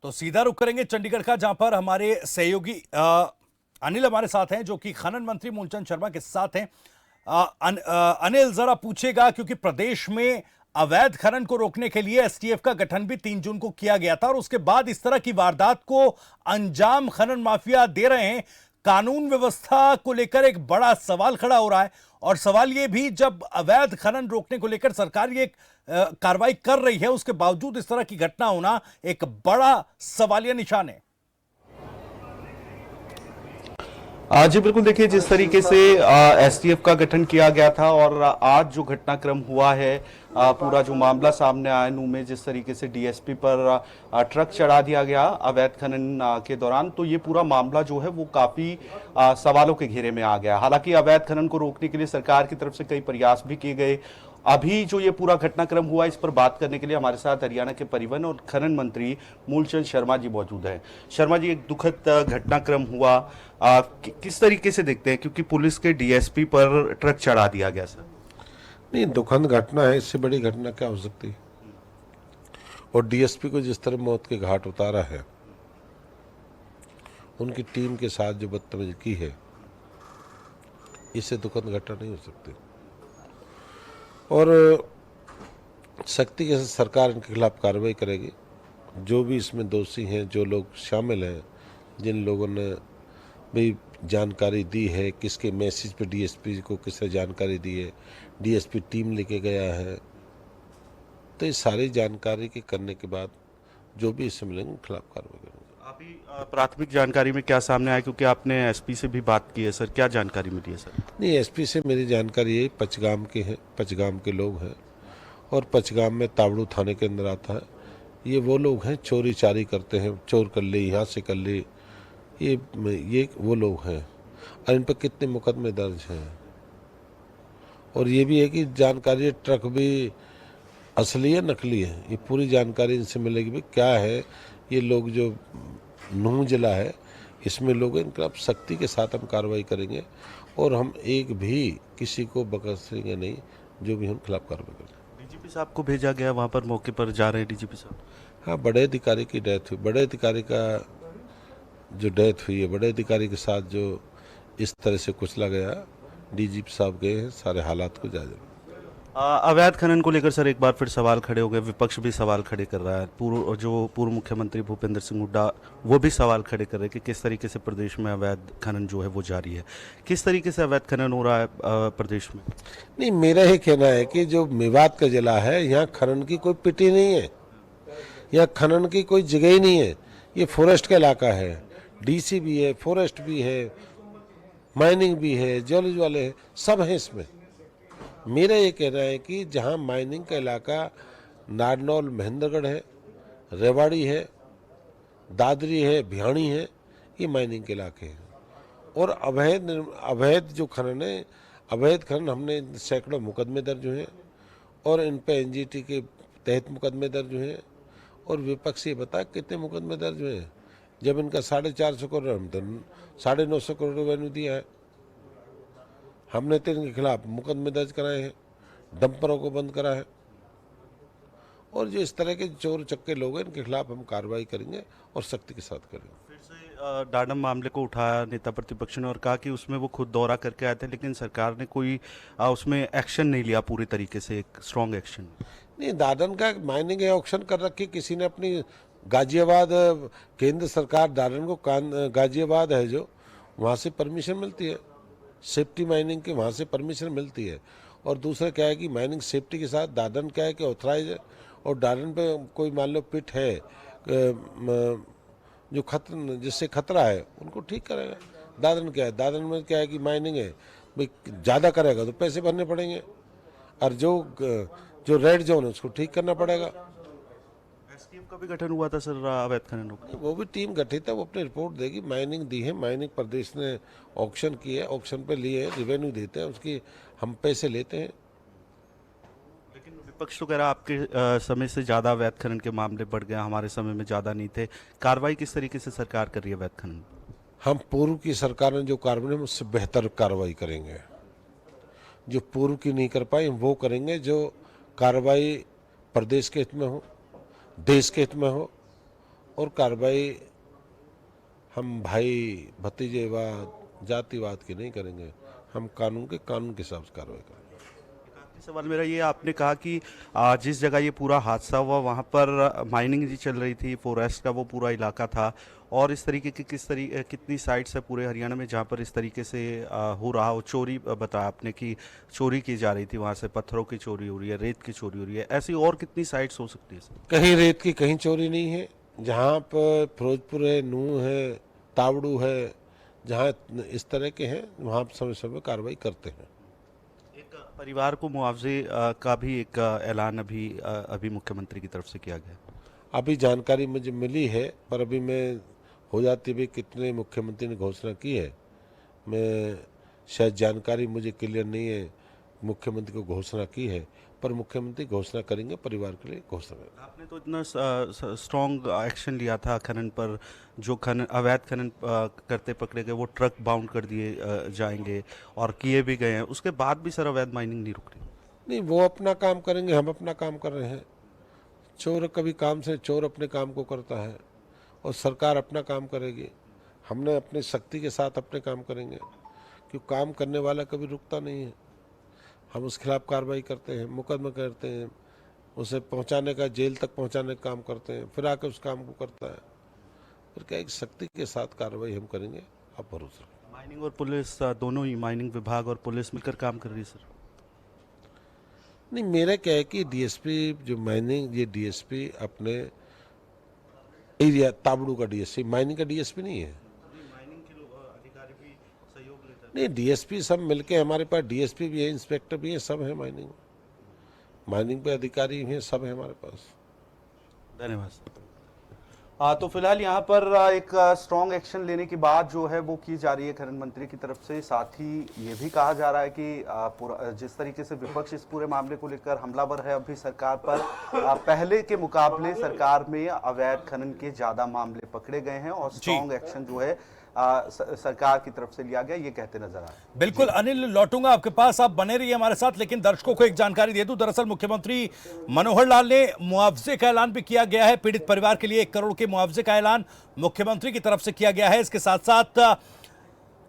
तो सीधा रुख करेंगे चंडीगढ़ का, जहां पर हमारे सहयोगी अनिल हमारे साथ हैं, जो कि खनन मंत्री मूलचंद शर्मा के साथ हैं। अनिल, जरा पूछेगा, क्योंकि प्रदेश में अवैध खनन को रोकने के लिए एसटीएफ का गठन भी 3 जून को किया गया था, और उसके बाद इस तरह की वारदात को अंजाम खनन माफिया दे रहे हैं। कानून व्यवस्था को लेकर एक बड़ा सवाल खड़ा हो रहा है, और सवाल यह भी, जब अवैध खनन रोकने को लेकर सरकार ये कार्रवाई कर रही है, उसके बावजूद इस तरह की घटना होना एक बड़ा सवालिया निशान है। जी बिल्कुल, देखिए जिस तरीके से एसटीएफ का गठन किया गया था और आज जो घटनाक्रम हुआ है, पूरा जो मामला सामने आया नूह में, जिस तरीके से डीएसपी पर ट्रक चढ़ा दिया गया अवैध खनन के दौरान, तो ये पूरा मामला जो है वो काफी सवालों के घेरे में आ गया। हालांकि अवैध खनन को रोकने के लिए सरकार की तरफ से कई प्रयास भी किए गए। अभी जो ये पूरा घटनाक्रम हुआ, इस पर बात करने के लिए हमारे साथ हरियाणा के परिवहन और खनन मंत्री मूलचंद शर्मा जी मौजूद हैं। शर्मा जी, एक दुखद घटनाक्रम हुआ, किस तरीके से देखते हैं, क्योंकि पुलिस के डीएसपी पर ट्रक चढ़ा दिया गया सर? नहीं, दुखद घटना है, इससे बड़ी घटना क्या हो सकती है। और डीएसपी को जिस तरह मौत के घाट उतारा है, उनकी टीम के साथ जो बदतमीजी की है, इससे दुखद घटना नहीं हो सकती। और सख्ती के साथ सरकार इनके खिलाफ कार्रवाई करेगी। जो भी इसमें दोषी हैं, जो लोग शामिल हैं, जिन लोगों ने भी जानकारी दी है, किसके मैसेज पे डीएसपी को किसने जानकारी दी है, डीएसपी टीम लेके गया है, तो ये सारी जानकारी के करने के बाद जो भी इससे मिलेंगे खिलाफ कार्रवाई करेंगे। अभी प्राथमिक जानकारी में क्या सामने आया, क्योंकि आपने एसपी से भी बात की है सर, क्या जानकारी मिली है सर? नहीं, एसपी से मेरी जानकारी यही, पचगाम के हैं, पचगाम के लोग हैं, और पचगाम में तावड़ू थाने के अंदर आता है। ये वो लोग हैं, चोरी चारी करते हैं, चोर कर ले, यहाँ से कर ले, ये वो लोग हैं। और इन पर कितने मुकदमे दर्ज हैं। और ये भी है कि जानकारी, ट्रक भी असली है नकली है, ये पूरी जानकारी इनसे मिलेगी भी क्या है। ये लोग जो नूह जिला है, इसमें लोग इनके खिलाफ सख्ती के साथ हम कार्रवाई करेंगे, और हम एक भी किसी को बख्शेंगे नहीं, जो भी हम खिलाफ कार्रवाई करेंगे। डीजीपी साहब को भेजा गया, वहां पर मौके पर जा रहे हैं डीजीपी साहब? हाँ, बड़े अधिकारी की डेथ हुई, बड़े अधिकारी का जो डेथ हुई है, बड़े अधिकारी के साथ जो इस तरह से कुचला गया, डीजीपी साहब गए हैं सारे हालात को जायजा। अवैध खनन को लेकर सर एक बार फिर सवाल खड़े हो गए, विपक्ष भी सवाल खड़े कर रहा है। पूर्व मुख्यमंत्री भूपेंद्र सिंह हुड्डा वो भी सवाल खड़े कर रहे हैं कि किस तरीके से प्रदेश में अवैध खनन जो है वो जारी है। किस तरीके से अवैध खनन हो रहा है प्रदेश में? नहीं, मेरा ही कहना है कि जो मेवात का जिला है, यहाँ खनन की कोई पिटी नहीं है, यहाँ खनन की कोई जगह ही नहीं है। ये फॉरेस्ट का इलाका है, डीसी भी है, फॉरेस्ट भी है, माइनिंग भी है, ज्वेलरी वाले हैं, सब हैं इसमें। मेरा ये कहना है कि जहाँ माइनिंग का इलाका नारनौल महेंद्रगढ़ है, रेवाड़ी है, दादरी है, भिवानी है, ये माइनिंग के इलाके हैं। और अवैध जो खनन है, अवैध खनन, हमने सैकड़ों मुकदमे दर्ज हुए हैं, और इन पे एनजीटी के तहत मुकदमे दर्ज हुए हैं। और विपक्ष ये बता कितने मुकदमे दर्ज हुए हैं, जब इनका 450 करोड़, हम तो 950 करोड़ रेवेन्यू दिया है। हमने तो इनके खिलाफ मुकदमे दर्ज कराए हैं, डंपरों को बंद करा है, और जो इस तरह के चोर चक्के लोग हैं, इनके खिलाफ हम कार्रवाई करेंगे और सख्ती के साथ करेंगे। फिर से डाडम मामले को उठाया नेता प्रतिपक्ष ने और कहा कि उसमें वो खुद दौरा करके आए थे, लेकिन सरकार ने कोई उसमें एक्शन नहीं लिया, पूरी तरीके से एक स्ट्रॉन्ग एक्शन नहीं। दादन का माइनिंग ऑक्शन कर रखी किसी ने अपनी, गाजियाबाद, केंद्र सरकार दादन को गाजियाबाद है जो, वहाँ से परमिशन मिलती है, सेफ्टी माइनिंग के वहाँ से परमिशन मिलती है। और दूसरा क्या है कि माइनिंग सेफ्टी के साथ दादन क्या है कि ऑथराइज है, और दादन पे कोई मान लो पिट है जो जिससे खतरा है, उनको ठीक करेगा। दादन क्या है, दादन में क्या है कि माइनिंग है, भाई ज़्यादा करेगा तो पैसे भरने पड़ेंगे, और जो रेड जोन है उसको ठीक करना पड़ेगा। एसटीएफ का भी गठन हुआ था सर अवैध खनन को? वो भी टीम गठित है, वो अपनी रिपोर्ट देगी। माइनिंग दी है, माइनिंग प्रदेश ने ऑक्शन की है, ऑक्शन पे लिए है, रेवेन्यू देते हैं, उसकी हम पैसे लेते हैं। लेकिन विपक्ष तो कह रहा है आपके समय से ज़्यादा अवैध खनन के मामले बढ़ गए, हमारे समय में ज़्यादा नहीं थे। कार्रवाई किस तरीके से सरकार कर रही है अवैध खनन? हम पूर्व की सरकार ने जो कार्रवाई है उससे बेहतर कार्रवाई करेंगे। जो पूर्व की नहीं कर पाई वो करेंगे, जो कार्रवाई प्रदेश के हित में हो, देश के हित में हो, और कार्रवाई हम भाई भतीजेवाद जातिवाद की नहीं करेंगे, हम कानून के हिसाब से कार्रवाई करेंगे। आखिरी सवाल मेरा ये, आपने कहा कि जिस जगह ये पूरा हादसा हुआ वहाँ पर माइनिंग जी चल रही थी, फॉरेस्ट का वो पूरा इलाका था, और इस तरीके की कितनी साइट्स है पूरे हरियाणा में जहाँ पर इस तरीके से हो रहा हो, चोरी बताया आपने कि चोरी की जा रही थी, वहाँ से पत्थरों की चोरी हो रही है, रेत की चोरी हो रही है, ऐसी और कितनी साइट्स हो सकती है सर? कहीं रेत की कहीं चोरी नहीं है। जहाँ पर फिरोजपुर है, नूह है, तावड़ू है, जहाँ इस तरह के हैं वहाँ समय समय कार्रवाई करते हैं। एक परिवार को मुआवजे का भी एक ऐलान अभी मुख्यमंत्री की तरफ से किया गया। अभी जानकारी मुझे मिली है, पर अभी मैं हो जाती भी कितने मुख्यमंत्री ने घोषणा की है, मैं शायद जानकारी मुझे क्लियर नहीं है मुख्यमंत्री को घोषणा की है, पर मुख्यमंत्री घोषणा करेंगे, परिवार के लिए घोषणा करेंगे। आपने तो इतना स्ट्रॉन्ग एक्शन लिया था खनन पर, जो अवैध खनन करते पकड़े गए वो ट्रक बाउंड कर दिए जाएंगे और किए भी गए हैं, उसके बाद भी सर अवैध माइनिंग नहीं रुक रही? नहीं, वो अपना काम करेंगे, हम अपना काम कर रहे हैं। चोर कभी काम से चोर अपने काम को करता है और सरकार अपना काम करेगी। हमने अपनी शक्ति के साथ अपने काम करेंगे, क्योंकि काम करने वाला कभी रुकता नहीं है। हम उस खिलाफ कार्रवाई करते हैं, मुकदमा करते हैं, उसे पहुंचाने का, जेल तक पहुंचाने का काम करते हैं, फिर आकर उस काम को करता है। फिर क्या, एक शक्ति के साथ कार्रवाई हम करेंगे, आप भरोसा रखें। माइनिंग और पुलिस दोनों ही, माइनिंग विभाग और पुलिस मिलकर काम कर रही है सर? नहीं, मेरा क्या है कि डीएसपी जो माइनिंग, ये डीएसपी अपने एरिया, ताबड़ू का डीएसपी, माइनिंग का डीएसपी नहीं है। माइनिंग के अधिकारी भी सहयोग लेते हैं? नहीं, डीएसपी सब मिलके, हमारे पास डीएसपी भी है, इंस्पेक्टर भी है, सब है माइनिंग पे अधिकारी भी हैं, सब है हमारे पास। धन्यवाद सर। तो फिलहाल यहाँ पर एक स्ट्रॉन्ग एक्शन लेने की बात जो है वो की जा रही है खनन मंत्री की तरफ से। साथ ही ये भी कहा जा रहा है कि जिस तरीके से विपक्ष इस पूरे मामले को लेकर हमलावर है अभी सरकार पर, पहले के मुकाबले सरकार में अवैध खनन के ज्यादा मामले पकड़े गए हैं और स्ट्रॉन्ग एक्शन जो है सरकार की तरफ से लिया गया, ये कहते नजर आ रहे हैं। बिल्कुल अनिल, लौटूंगा आपके पास, आप बने रहिए हमारे साथ, लेकिन दर्शकों को एक जानकारी दे दूं। दरअसल मुख्यमंत्री मनोहर लाल ने मुआवजे का ऐलान भी किया गया है। पीड़ित परिवार के लिए 1 करोड़ के मुआवजे का ऐलान मुख्यमंत्री की तरफ से किया गया है। इसके साथ साथ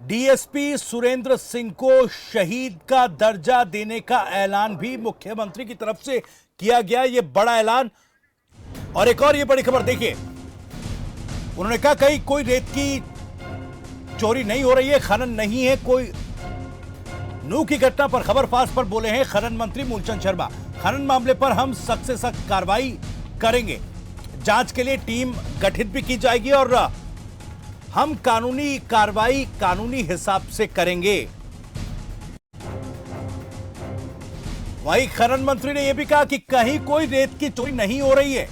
डीएसपी सुरेंद्र सिंह को शहीद का दर्जा देने का ऐलान भी मुख्यमंत्री की तरफ से किया गया। यह बड़ा ऐलान। और एक और ये बड़ी खबर देखिए, उन्होंने कहा कहीं कोई रेत की चोरी नहीं हो रही है, खनन नहीं है कोई। नूह की घटना पर खबर फास्ट पर बोले हैं खनन मंत्री मूलचंद शर्मा। खनन मामले पर हम सख्त से सख्त कार्रवाई करेंगे, जांच के लिए टीम गठित भी की जाएगी और हम कानूनी कार्रवाई कानूनी हिसाब से करेंगे। वहीं खनन मंत्री ने यह भी कहा कि कहीं कोई रेत की चोरी नहीं हो रही है।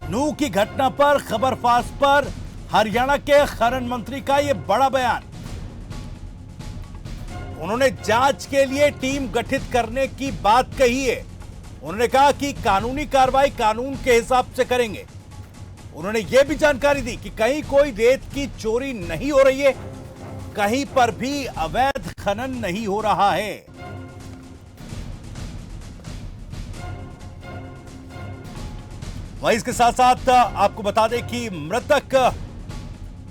नूह की घटना पर खबर फास्ट पर हरियाणा के खनन मंत्री का यह बड़ा बयान। उन्होंने जांच के लिए टीम गठित करने की बात कही है। उन्होंने कहा कि कानूनी कार्रवाई कानून के हिसाब से करेंगे। उन्होंने यह भी जानकारी दी कि कहीं कोई रेत की चोरी नहीं हो रही है, कहीं पर भी अवैध खनन नहीं हो रहा है। वहीं इसके साथ साथ आपको बता दें कि मृतक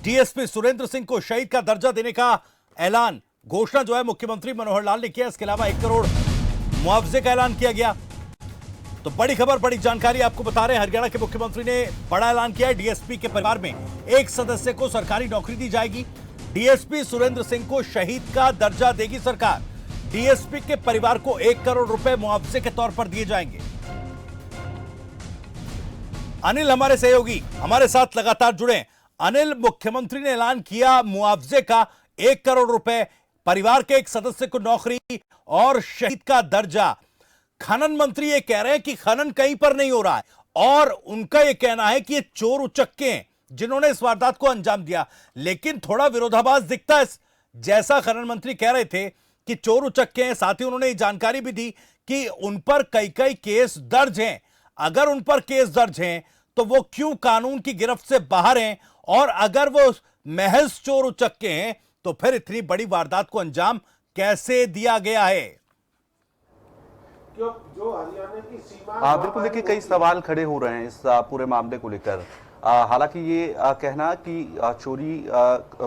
डीएसपी सुरेंद्र सिंह को शहीद का दर्जा देने का ऐलान, घोषणा जो है मुख्यमंत्री मनोहर लाल ने किया। इसके अलावा 1 करोड़ मुआवजे का ऐलान किया गया। तो बड़ी खबर, बड़ी जानकारी आपको बता रहे हैं। हरियाणा के मुख्यमंत्री ने बड़ा ऐलान किया है। डीएसपी के परिवार में एक सदस्य को सरकारी नौकरी दी जाएगी। डीएसपी सुरेंद्र सिंह को शहीद का दर्जा देगी सरकार। डीएसपी के परिवार को 1 करोड़ रुपए मुआवजे के तौर पर दिए जाएंगे। अनिल हमारे सहयोगी हमारे साथ लगातार जुड़े। अनिल, मुख्यमंत्री ने ऐलान किया मुआवजे का 1 करोड़ रुपए, परिवार के एक सदस्य को नौकरी और शहीद का दर्जा। खनन मंत्री ये कह रहे हैं कि खनन कहीं पर नहीं हो रहा है और उनका यह कहना है कि ये चोर उचक्के हैं जिन्होंने इस वारदात को अंजाम दिया। लेकिन थोड़ा विरोधाभास दिखता है। जैसा खनन मंत्री कह रहे थे कि चोर उचक्के हैं, साथ ही उन्होंने ये जानकारी भी दी कि उन पर कई केस दर्ज हैं। अगर उन पर केस दर्ज हैं तो वो क्यों कानून की गिरफ्त से बाहर हैं, और अगर वो महज चोर उचक्के हैं तो फिर इतनी बड़ी वारदात को अंजाम कैसे दिया गया है? जो हरियाणा की सीमा, बिल्कुल, देखिए कई सवाल खड़े हो रहे हैं इस पूरे मामले को लेकर। हालांकि ये कहना कि चोरी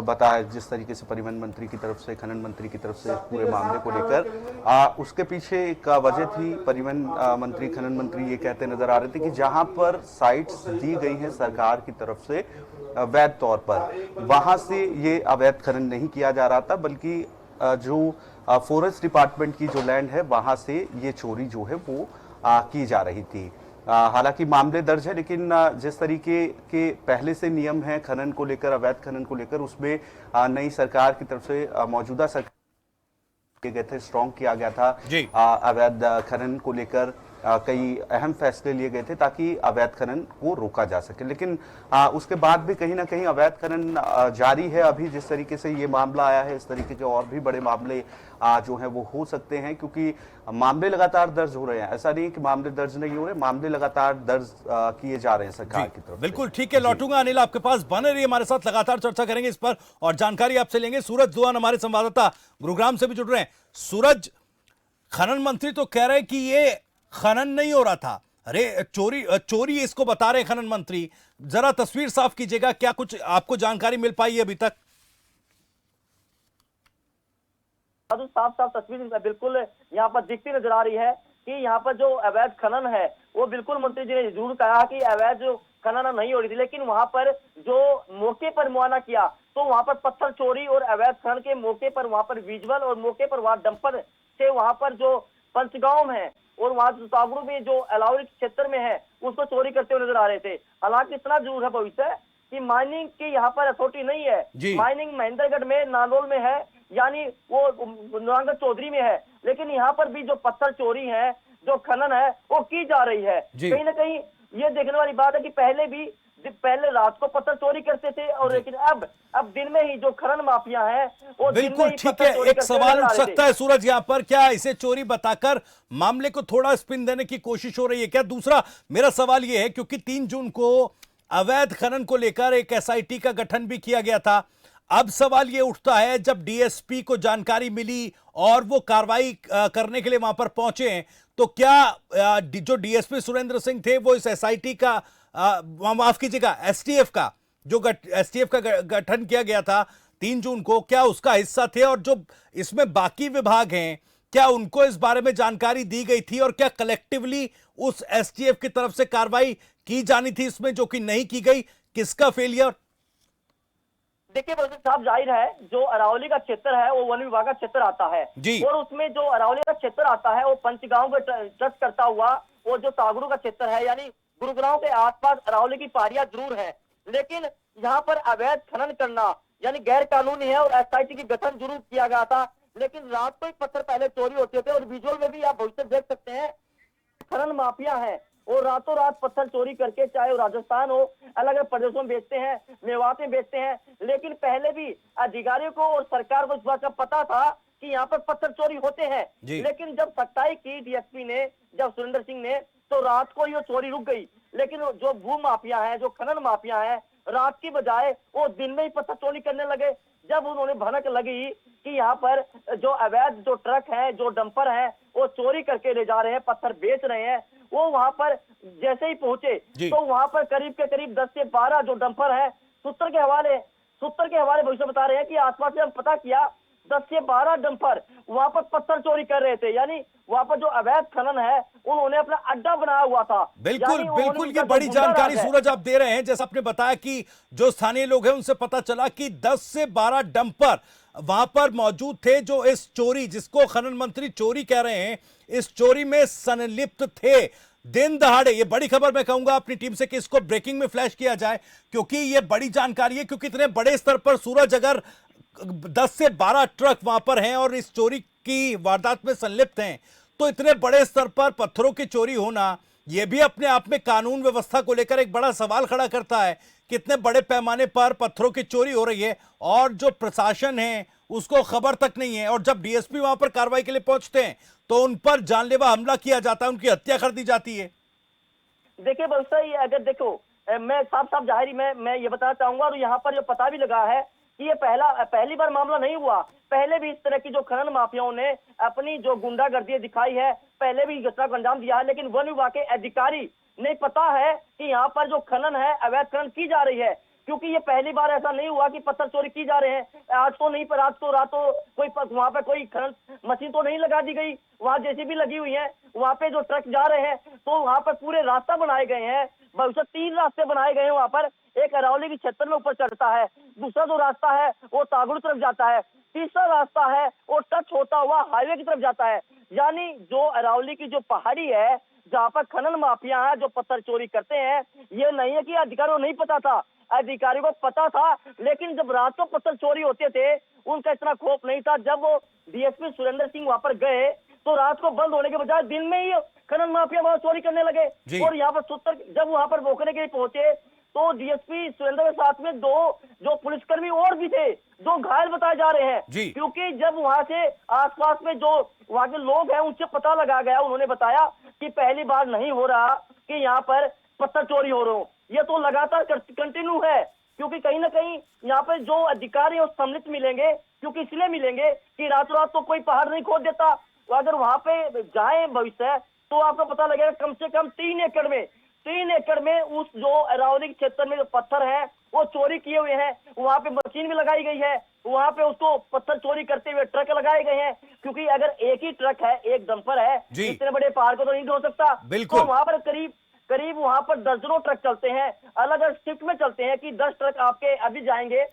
बताया जिस तरीके से परिवहन मंत्री की तरफ से, खनन मंत्री की तरफ से पूरे मामले को लेकर, उसके पीछे एक वजह थी। परिवहन मंत्री, खनन मंत्री ये कहते नजर आ रहे थे कि जहां पर साइट्स दी गई हैं सरकार की तरफ से वैध तौर पर, वहां से ये अवैध खनन नहीं किया जा रहा था, बल्कि जो फॉरेस्ट डिपार्टमेंट की जो लैंड है वहां से ये चोरी जो है वो की जा रही थी। हालांकि मामले दर्ज है, लेकिन जिस तरीके के पहले से नियम हैं खनन को लेकर, अवैध खनन को लेकर, उसमें नई सरकार की तरफ से मौजूदा सरकार गए थे, स्ट्रॉन्ग किया गया था अवैध खनन को लेकर। कई अहम फैसले लिए गए थे ताकि अवैध खनन को रोका जा सके, लेकिन उसके बाद भी कहीं ना कहीं अवैध खनन जारी है। अभी जिस तरीके से ये मामला आया है, इस तरीके के और भी बड़े मामले जो हैं वो हो सकते हैं, क्योंकि मामले लगातार दर्ज हो रहे हैं। ऐसा नहीं है कि मामले दर्ज नहीं हो रहे, मामले लगातार दर्ज किए जा रहे हैं सरकार की तरफ। बिल्कुल ठीक है, लौटूंगा अनिल आपके पास, बने रहिए हमारे साथ, लगातार चर्चा करेंगे इस पर और जानकारी आपसे लेंगे। सूरज दुआन हमारे संवाददाता गुरुग्राम से भी जुड़ रहे हैं। सूरज, खनन मंत्री तो कह रहे हैं कि ये खनन नहीं हो रहा था, अरे चोरी इसको बता रहे खनन मंत्री। जरा तस्वीर साफ कीजिएगा, क्या कुछ आपको जानकारी मिल पाई है अभी तक? साफ साफ तस्वीर बिल्कुल यहाँ पर दिखती नजर आ रही है कि यहाँ पर जो अवैध खनन है वो बिल्कुल मंत्री जी ने जरूर कहा कि अवैध जो खनन नहीं हो रही थी, लेकिन वहां पर जो मौके पर मुआयना किया तो वहां पर पत्थर चोरी और अवैध खनन के मौके पर वहां पर विजुअल और मौके पर वहां डंपर से वहां पर जो पंचगांव है और वहां तागड़ू में जो अलावरी क्षेत्र में है उसको चोरी करते हुए नजर आ रहे थे। हालांकि इतना जरूर है भविष्य कि माइनिंग की यहाँ पर अथॉरिटी नहीं है, माइनिंग महेंद्रगढ़ में, नानोल में है, यानी वो नुरानगढ़ चौधरी में है, लेकिन यहाँ पर भी जो पत्थर चोरी है, जो खनन है वो की जा रही है। कहीं ना कहीं ये देखने वाली बात है कि पहले रात को पत्थर चोरी करते थे और लेकिन अब दिन में ही जो खनन माफिया है वो बिल्कुल ठीक है। एक सवाल उठ सकता है सूरज यहाँ पर, क्या इसे चोरी बताकर मामले को थोड़ा स्पिन देने की कोशिश हो रही है क्या? दूसरा मेरा सवाल यह है, क्योंकि 3 जून को अवैध खनन को लेकर एक एसआईटी का गठन भी किया गया था, अब सवाल यह उठता है जब डीएसपी को जानकारी मिली और वो कार्रवाई करने के लिए वहां पर पहुंचे, तो क्या जो डीएसपी सुरेंद्र सिंह थे वो इस एसआईटी का, माफ कीजिएगा, एसटीएफ का गठन किया गया था 3 जून को, क्या उसका हिस्सा थे? और जो इसमें बाकी विभाग हैं, क्या उनको इस बारे में जानकारी दी गई थी और क्या कलेक्टिवली उस एसटीएफ की तरफ से कार्रवाई की जानी थी इसमें, जो कि नहीं की गई? किसका फेलियर? देखिए साहब, जाहिर है जो अरावली का क्षेत्र है वो वन विभाग का क्षेत्र आता है और उसमें जो अरावली का क्षेत्र आता है वो पंचगांव को टच करता हुआ वो जो तागड़ू का क्षेत्र है, यानी गुरुग्राम के आसपास अरावली की पहाड़ियां जरूर है, लेकिन यहाँ पर अवैध खनन करना यानी गैर कानूनी है और एसआईटी की गठन जरूर किया गया था, लेकिन रात को ही पत्थर पहले चोरी होते थे और विजुअल में भी आप भविष्य देख सकते हैं खनन माफिया है और रातों रात पत्थर चोरी करके चाहे वो राजस्थान हो, अलग अलग प्रदेशों में बेचते हैं, मेवात में बेचते हैं, लेकिन पहले भी अधिकारियों को और सरकार को इस बात का पता था कि यहाँ पर पत्थर चोरी होते हैं, लेकिन जब सख्ताई की डीएसपी ने, जब सुरेंद्र सिंह ने, तो रात को ही वो चोरी रुक गई। लेकिन जो भू माफिया है, जो खनन माफिया है, रात की बजाय वो दिन में ही पत्थर चोरी करने लगे। जब उन्होंने भनक लगी कि यहाँ पर जो अवैध जो ट्रक है, जो डंपर है, वो चोरी करके ले जा रहे हैं, पत्थर बेच रहे हैं, वो वहां पर जैसे ही पहुंचे तो वहां पर करीब 10 से 12 जो डंपर है, सूत्र के हवाले भविष्य बता रहे हैं कि आसपास से हम पता किया 10 से 12 डंपर वहां पर पत्थर चोरी कर रहे थे, यानी वहां पर जो अवैध खनन है उन्होंने अपना अड्डा बनाया हुआ था। बिल्कुल ये बड़ी जानकारी सूरज आप दे रहे हैं। जैसा आपने बताया कि जो स्थानीय लोग हैं उनसे पता चला कि 10 से 12 डंपर वहां पर मौजूद थे जो इस चोरी, जिसको खनन मंत्री चोरी कह रहे हैं, इस चोरी में संलिप्त थे। दिन दहाड़े, ये बड़ी खबर मैं कहूंगा अपनी टीम से कि इसको ब्रेकिंग में फ्लैश किया जाए, क्योंकि ये बड़ी जानकारी है, क्योंकि इतने बड़े स्तर पर सूरज, अगर 10 से 12 ट्रक वहां पर हैं और इस चोरी की वारदात में संलिप्त हैं, तो इतने बड़े स्तर पर पत्थरों की चोरी होना यह भी अपने आप में कानून व्यवस्था को लेकर एक बड़ा सवाल खड़ा करता है। कितने बड़े पैमाने पर पत्थरों की चोरी हो रही है और जो प्रशासन है उसको खबर तक नहीं है, और जब डीएसपी वहां पर कार्रवाई के लिए पहुंचते हैं तो उन पर जानलेवा हमला किया जाता है, उनकी हत्या कर दी जाती है। देखिए बल्कि अगर देखो, मैं साफ जाहिर मैं ये बताना चाहूंगा, और यहाँ पर जो पता भी लगा है कि ये पहली बार मामला नहीं हुआ, पहले भी इस तरह की जो खनन माफियाओं ने अपनी जो गुंडागर्दी दिखाई है, पहले भी घटना को अंजाम दिया है, लेकिन वन विभाग के अधिकारी नहीं पता है कि यहाँ पर जो खनन है, अवैध खनन की जा रही है, क्योंकि ये पहली बार ऐसा नहीं हुआ कि पत्थर चोरी की जा रहे हैं। आज तो नहीं, पर आज तो रात तो कोई वहां पे कोई खनन मशीन तो नहीं लगा दी गई, वहां जेसीबी लगी हुई है, वहां पे जो ट्रक जा रहे हैं तो वहां पर पूरे रास्ता बनाए गए हैं। भविष्य 3 रास्ते बनाए गए हैं वहां पर। एक अरावली की क्षेत्र में ऊपर चढ़ता है, दूसरा जो रास्ता है वो तागुड़ तरफ जाता है, तीसरा रास्ता है वो टच होता हुआ हाईवे की तरफ जाता है। यानी जो अरावली की जो पहाड़ी है जहाँ पर खनन माफिया है जो पत्थर चोरी करते हैं, ये नहीं है कि अधिकारियों को नहीं पता था, अधिकारियों को पता था, लेकिन जब रात को पत्थर चोरी होते थे उनका इतना खौफ नहीं था। जब वो डीएसपी सुरेंद्र सिंह वहां पर गए तो रात को बंद होने के बजाय दिन में ही खनन माफिया वहां चोरी करने लगे। और यहाँ पर सूत्र जब वहां पर रोकने के लिए पहुंचे तो डीएसपी सुरेंद्र के साथ में 2 जो पुलिसकर्मी और भी थे, 2 घायल बताए जा रहे हैं। क्योंकि जब वहां से आसपास में जो वहां के लोग हैं उनसे पता लगा गया, उन्होंने बताया कि पहली बार नहीं हो रहा कि यहाँ पर पत्थर चोरी हो रहा हो, ये तो लगातार कंटिन्यू है। क्योंकि कहीं ना कहीं यहाँ पर जो अधिकारी है सम्मिलित मिलेंगे, क्योंकि इसलिए मिलेंगे कि रातों रात तो कोई पहाड़ नहीं खोद देता। तो अगर वहां पे जाए भविष्य तो आपको पता लगेगा कम से कम 3 एकड़ में उस जो अरावली क्षेत्र में जो पत्थर है वो चोरी किए हुए हैं। वहां पे मशीन भी लगाई गई है, वहां पे उसको पत्थर चोरी करते हुए ट्रक लगाए गए हैं, क्योंकि अगर एक ही ट्रक है, एक डंपर है, इतने बड़े पहाड़ को तो नहीं ढो सकता। तो वहां पर करीब वहां पर दर्जनों ट्रक चलते हैं, अलग अलग शिफ्ट में चलते हैं कि 10 ट्रक आपके अभी जाएंगे,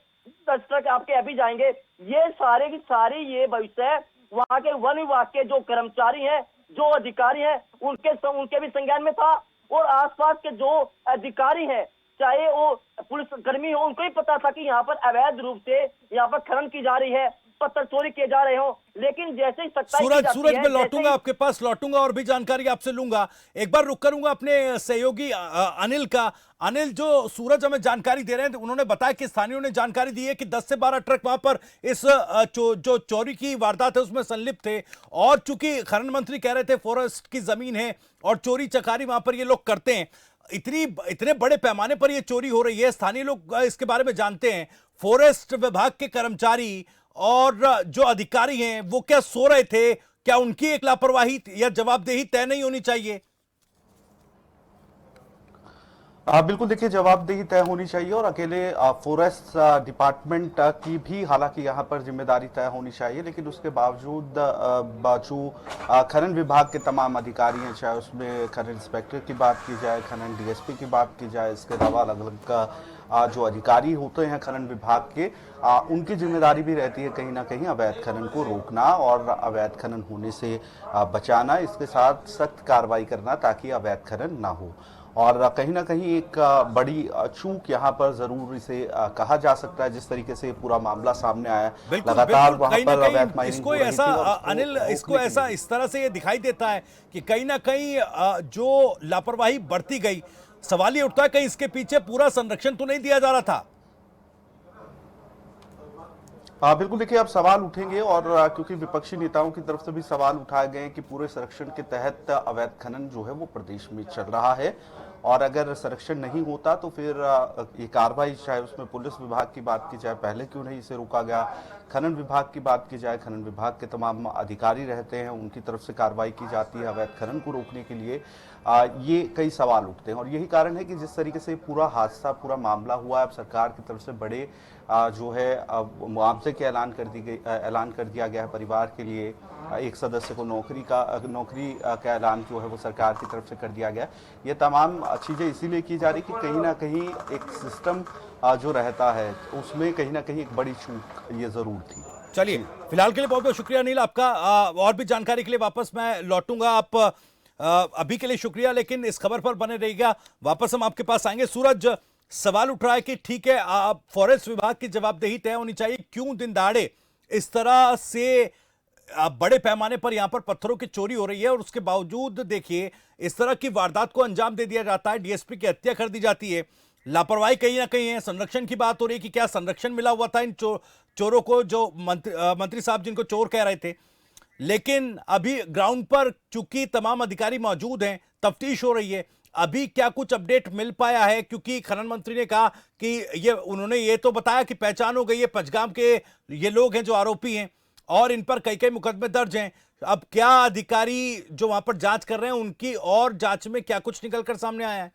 10 ट्रक आपके अभी जाएंगे। ये सारे की सारी ये भविष्य वहां के वन विभाग के जो कर्मचारी हैं, जो अधिकारी हैं, उनके भी संज्ञान में था। और आसपास के जो अधिकारी हैं, चाहे वो पुलिस कर्मी हो, उनको ही पता था कि यहाँ पर अवैध रूप से यहाँ पर खनन की जा रही है, पत्थर चोरी किए जा रहे हो। लेकिन जैसे ही सूरज में लौटूंगा, आपके पास लौटूंगा और भी जानकारी आपसे लूंगा। एक बार रुक करूंगा अपने सहयोगी अनिल का। अनिल, जो सूरज हमें जानकारी दे रहे हैं, उन्होंने बताया कि स्थानीयों ने जानकारी दी है कि 10 से 12 ट्रक वहां पर इस जो चोरी की वारदात है उसमें संलिप्त थे। और चूंकि खनन मंत्री कह रहे थे फॉरेस्ट की जमीन है और चोरी चकारी वहां पर ये लोग करते हैं, इतने बड़े पैमाने पर ये चोरी हो रही है, स्थानीय लोग इसके बारे में जानते हैं। फॉरेस्ट विभाग के कर्मचारी और जो अधिकारी हैं वो क्या सो रहे थे? क्या उनकी एक लापरवाही या जवाबदेही तय नहीं होनी चाहिए? बिल्कुल, देखिए जवाबदेही तय होनी चाहिए और अकेले फॉरेस्ट डिपार्टमेंट की भी हालांकि यहाँ पर जिम्मेदारी तय होनी चाहिए, लेकिन उसके बावजूद जो खनन विभाग के तमाम अधिकारी हैं, चाहे उसमें खनन इंस्पेक्टर की बात की जाए, खनन डीएसपी की बात की जाए, इसके अलावा अलग अलग जो अधिकारी होते हैं खनन विभाग के, उनकी जिम्मेदारी भी रहती है कहीं ना कहीं अवैध खनन को रोकना और अवैध खनन होने से बचाना, इसके साथ सख्त कार्रवाई करना ताकि अवैध खनन ना हो। और कहीं ना कहीं एक बड़ी चूक यहाँ पर जरूर इसे कहा जा सकता है, जिस तरीके से पूरा मामला सामने आया। लगातार वहां पर अवैध माइनिंग इसको ऐसा अनिल, इसको ऐसा इस तरह से ये दिखाई देता है कि कहीं ना कहीं जो लापरवाही बढ़ती गई, सवाल ये उठता है कहीं इसके पीछे पूरा संरक्षण तो नहीं दिया जा रहा था। बिल्कुल, देखिए अब सवाल उठेंगे और क्योंकि विपक्षी नेताओं की तरफ से भी सवाल उठाए गए हैं कि पूरे संरक्षण के तहत अवैध खनन जो है वो प्रदेश में चल रहा है और अगर संरक्षण नहीं होता तो फिर ये कार्रवाई, चाहे उसमें पुलिस विभाग की बात की जाए, पहले क्यों नहीं इसे रोका गया, खनन विभाग की बात की जाए, खनन विभाग के तमाम अधिकारी रहते हैं, उनकी तरफ से कार्रवाई की जाती है अवैध खनन को रोकने के लिए, ये कई सवाल उठते हैं। और यही कारण है कि जिस तरीके से पूरा हादसा, पूरा मामला हुआ, अब सरकार की तरफ से बड़े जो है मुआवजे के ऐलान कर दिया गया है परिवार के लिए, एक सदस्य को नौकरी का ऐलान जो है वो सरकार की तरफ से कर दिया गया। ये तमाम चीज़ें इसीलिए की जा रही कि कहीं ना कहीं एक सिस्टम जो रहता है उसमें कहीं ना कहीं एक बड़ी चूक ये जरूर थी। चलिए, फिलहाल के लिए बहुत बहुत शुक्रिया अनिल आपका। और भी जानकारी के लिए वापस मैं लौटूंगा। आप अभी के लिए शुक्रिया, लेकिन इस खबर पर बने रहिएगा, वापस हम आपके पास आएंगे। सूरज, सवाल उठ रहा है कि ठीक है, फॉरेस्ट विभाग की जवाबदेही तय होनी चाहिए, क्यों दिन दहाड़े इस तरह से बड़े पैमाने पर यहां पर पत्थरों की चोरी हो रही है और उसके बावजूद देखिए इस तरह की वारदात को अंजाम दे दिया जाता है, डीएसपी की हत्या कर दी जाती है। लापरवाही कहीं ना कहीं है। संरक्षण की बात हो रही है कि क्या संरक्षण मिला हुआ था इन चोरों को, जो मंत्री साहब जिनको चोर कह रहे थे, लेकिन अभी ग्राउंड पर चूंकि तमाम अधिकारी मौजूद हैं, तफ्तीश हो रही है। अभी क्या कुछ अपडेट मिल पाया है? क्योंकि खनन मंत्री ने कहा कि उन्होंने ये तो बताया कि पहचान हो गई है, पंचगाम के ये लोग हैं जो आरोपी हैं और इन पर कई मुकदमे दर्ज हैं। अब क्या अधिकारी जो वहां पर जांच कर रहे हैं उनकी और जांच में क्या कुछ निकलकर सामने आया है?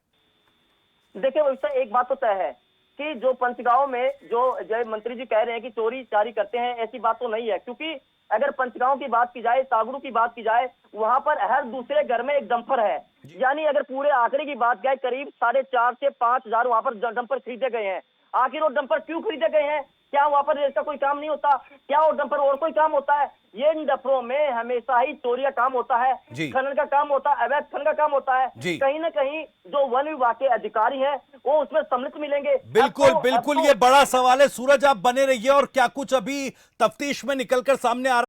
देखिए वैसे एक बात तो तय है कि जो पंचगांव में जो जय मंत्री जी कह रहे हैं कि चोरी चारी करते हैं, ऐसी बात तो नहीं है। क्योंकि अगर पंचगांव की बात की जाए, सागरू की बात की जाए, वहां पर हर दूसरे घर में एक डंपर है। यानी अगर पूरे आंकड़े की बात जाए, करीब 4,500 से 5,000 वहां पर डंपर खरीदे गए हैं। आखिर वो डंपर क्यों खरीदे गए हैं? क्या वहां पर इसका कोई काम नहीं होता? क्या वो डंपर और कोई काम होता है? ये इन डंपरों में हमेशा ही चोरी का काम होता है, खनन का काम होता है, अवैध खनन का काम होता है। कहीं ना कहीं जो वन विभाग के अधिकारी हैं वो उसमें सम्मिलित मिलेंगे। बिल्कुल बिल्कुल, ये बड़ा सवाल है। सूरज, आप बने रहिए और क्या कुछ अभी तफ्तीश में निकलकर सामने आ रहा